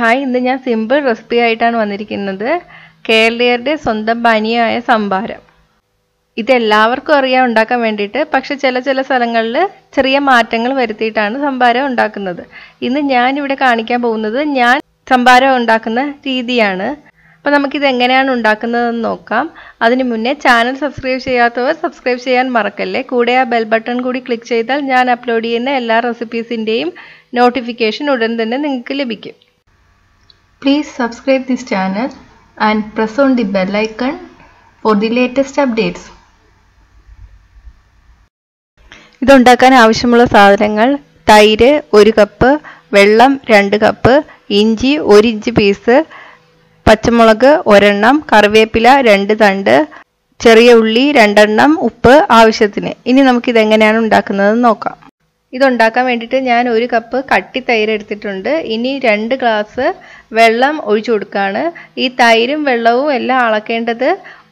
Hi, ഇന്ന് ഞാൻ simple recipe ആയിട്ടാണ് വന്നിരിക്കുന്നത്. കേരളീയരുടെ സ്വന്തം പാനീയമായ സംഭാരം. ഇതെല്ലാവർക്കും അറിയാം ഉണ്ടാക്കാൻ വേണ്ടിയിട്ട്. പക്ഷെ ചില സ്ഥലങ്ങളിൽ ചെറിയ മാറ്റങ്ങൾ വരുത്തിയിട്ടാണ് സംഭാരം ഉണ്ടാക്കുന്നത്. ഇന്ന് ഞാനിവിടെ കാണിക്കാൻ പോകുന്നത് ഞാൻ സംഭാരം ഉണ്ടാക്കുന്ന രീതിയാണ്. അപ്പോൾ നമുക്കിത് എങ്ങനെയാണ് ഉണ്ടാക്കുന്നതെന്ന് നോക്കാം. അതിനു മുന്നേ ചാനൽ സബ്സ്ക്രൈബ് ചെയ്യാത്തവർ സബ്സ്ക്രൈബ് ചെയ്യാൻ മറക്കല്ലേ. കൂടെ ആ ബെൽ ബട്ടൺ കൂടി ക്ലിക്ക് ചെയ്താൽ ഞാൻ അപ്ലോഡ് ചെയ്യുന്ന എല്ലാ റെസിപ്പീസിൻ്റെയും നോട്ടിഫിക്കേഷൻ ഉടൻ തന്നെ നിങ്ങൾക്ക് ലഭിക്കും. Please subscribe this channel and press on the bell icon for the latest updates. ഇതുണ്ടാക്കാൻ ആവശ്യമുള്ള സാധനങ്ങൾ: തൈര് 1 കപ്പ്, വെള്ളം 2 കപ്പ്, ഇഞ്ചി 1 ഇഞ്ച് പീസ്, പച്ചമുളക് 1 എണ്ണം, കറിവേപ്പില 2 തണ്ട്, ചെറിയ ഉള്ളി 2 എണ്ണം, ഉപ്പ് ആവശ്യത്തിന്. ഇനി നമുക്കിത് എങ്ങനെയാണ് ഉണ്ടാക്കുന്നതെന്ന് നോക്കാം. ഇതുണ്ടാക്കാൻ വേണ്ടിയിട്ട് ഞാൻ 1 കപ്പ് കട്ടി തൈര് എടുത്തിട്ടുണ്ട്. ഇനി 2 ഗ്ലാസ് വെള്ളം ഒഴിച്ചു കൊടുക്കുകയാണ്. ഈ തൈരും വെള്ളവും എല്ലാം അളക്കേണ്ടത്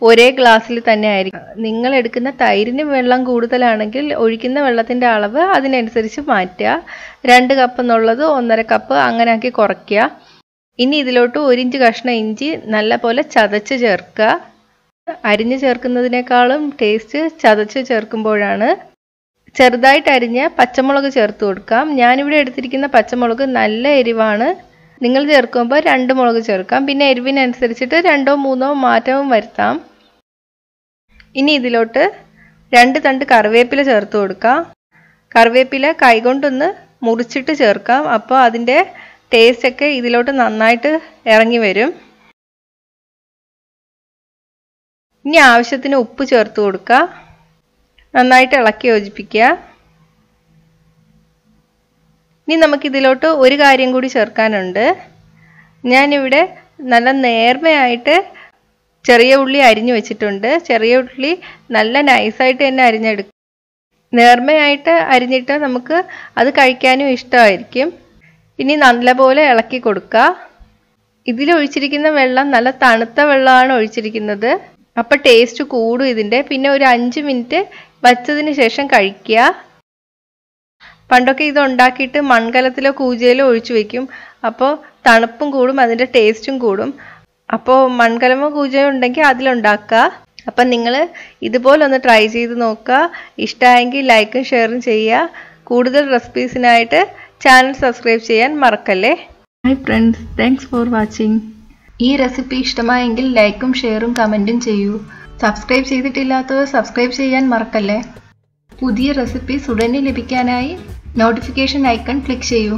ഒരേ ഗ്ലാസ്സിൽ തന്നെ ആയിരിക്കും. നിങ്ങൾ എടുക്കുന്ന തൈരിന് വെള്ളം കൂടുതലാണെങ്കിൽ ഒഴിക്കുന്ന വെള്ളത്തിൻ്റെ അളവ് അതിനനുസരിച്ച് മാറ്റുക. 2 കപ്പ് എന്നുള്ളത് 1.5 കപ്പ് അങ്ങനെ ആക്കി കുറയ്ക്കുക. ഇനി ഇതിലോട്ട് 1 ഇഞ്ച് കഷ്ണം ഇഞ്ചി നല്ല പോലെ ചതച്ച് ചേർക്കുക. അരിഞ്ഞ് ചേർക്കുന്നതിനേക്കാളും ടേസ്റ്റ് ചതച്ച് ചേർക്കുമ്പോഴാണ്. ചെറുതായിട്ട് അരിഞ്ഞ പച്ചമുളക് ചേർത്ത് കൊടുക്കാം. ഞാനിവിടെ എടുത്തിരിക്കുന്ന പച്ചമുളക് നല്ല എരിവാണ്. നിങ്ങൾ ചേർക്കുമ്പോൾ 2 മുളക് ചേർക്കാം. പിന്നെ എരിവിനനുസരിച്ചിട്ട് 2ഓ 3ഓ മാറ്റവും വരുത്താം. ഇനി ഇതിലോട്ട് 2 തണ്ട് കറിവേപ്പില ചേർത്ത് കൊടുക്കാം. കറിവേപ്പില കൈകൊണ്ടൊന്ന് മുറിച്ചിട്ട് ചേർക്കാം. അപ്പോൾ അതിൻ്റെ ടേസ്റ്റൊക്കെ ഇതിലോട്ട് നന്നായിട്ട് ഇറങ്ങി വരും. ഇനി ആവശ്യത്തിന് ഉപ്പ് ചേർത്ത് കൊടുക്കുക. നന്നായിട്ട് ഇളക്കി യോജിപ്പിക്കുക. ഇനി നമുക്കിതിലോട്ട് ഒരു കാര്യം കൂടി ചേർക്കാനുണ്ട്. ഞാനിവിടെ നല്ല നേർമയായിട്ട് ചെറിയ ഉള്ളി അരിഞ്ഞു വെച്ചിട്ടുണ്ട്. ചെറിയ ഉള്ളി നല്ല നൈസായിട്ട് തന്നെ അരിഞ്ഞെടുക്കും. നേർമയായിട്ട് അരിഞ്ഞിട്ട് നമുക്ക് അത് കഴിക്കാനും ഇഷ്ടമായിരിക്കും. ഇനി നല്ലപോലെ ഇളക്കി കൊടുക്കുക. ഇതിലൊഴിച്ചിരിക്കുന്ന വെള്ളം നല്ല തണുത്ത വെള്ളമാണ് ഒഴിച്ചിരിക്കുന്നത്. അപ്പോൾ ടേസ്റ്റ് കൂടും ഇതിൻ്റെ. പിന്നെ ഒരു 5 മിനിറ്റ് വച്ചതിന് ശേഷം കഴിക്കുക. പണ്ടൊക്കെ ഇത് ഉണ്ടാക്കിയിട്ട് മൺകലത്തിലോ കൂജയിലോ ഒഴിച്ചു വെക്കും. അപ്പോൾ തണുപ്പും കൂടും, അതിൻ്റെ ടേസ്റ്റും കൂടും. അപ്പോൾ മൺകലമോ കൂജയോ ഉണ്ടെങ്കിൽ അതിലുണ്ടാക്കുക. അപ്പം നിങ്ങൾ ഇതുപോലൊന്ന് ട്രൈ ചെയ്ത് നോക്കുക. ഇഷ്ടമായെങ്കിൽ ലൈക്കും ഷെയറും ചെയ്യുക. കൂടുതൽ റെസിപ്പീസിനായിട്ട് ചാനൽ സബ്സ്ക്രൈബ് ചെയ്യാൻ മറക്കല്ലേ. Hi friends, thanks for watching. ഈ റെസിപ്പി ഇഷ്ടമായെങ്കിൽ ലൈക്കും ഷെയറും കമൻറ്റും ചെയ്യൂ. സബ്സ്ക്രൈബ് ചെയ്തിട്ടില്ലാത്തവർ സബ്സ്ക്രൈബ് ചെയ്യാൻ മറക്കല്ലേ. പുതിയ റെസിപ്പീസ് ഉടനെ ലഭിക്കാനായി നോട്ടിഫിക്കേഷൻ ഐക്കൺ ക്ലിക്ക് ചെയ്യൂ.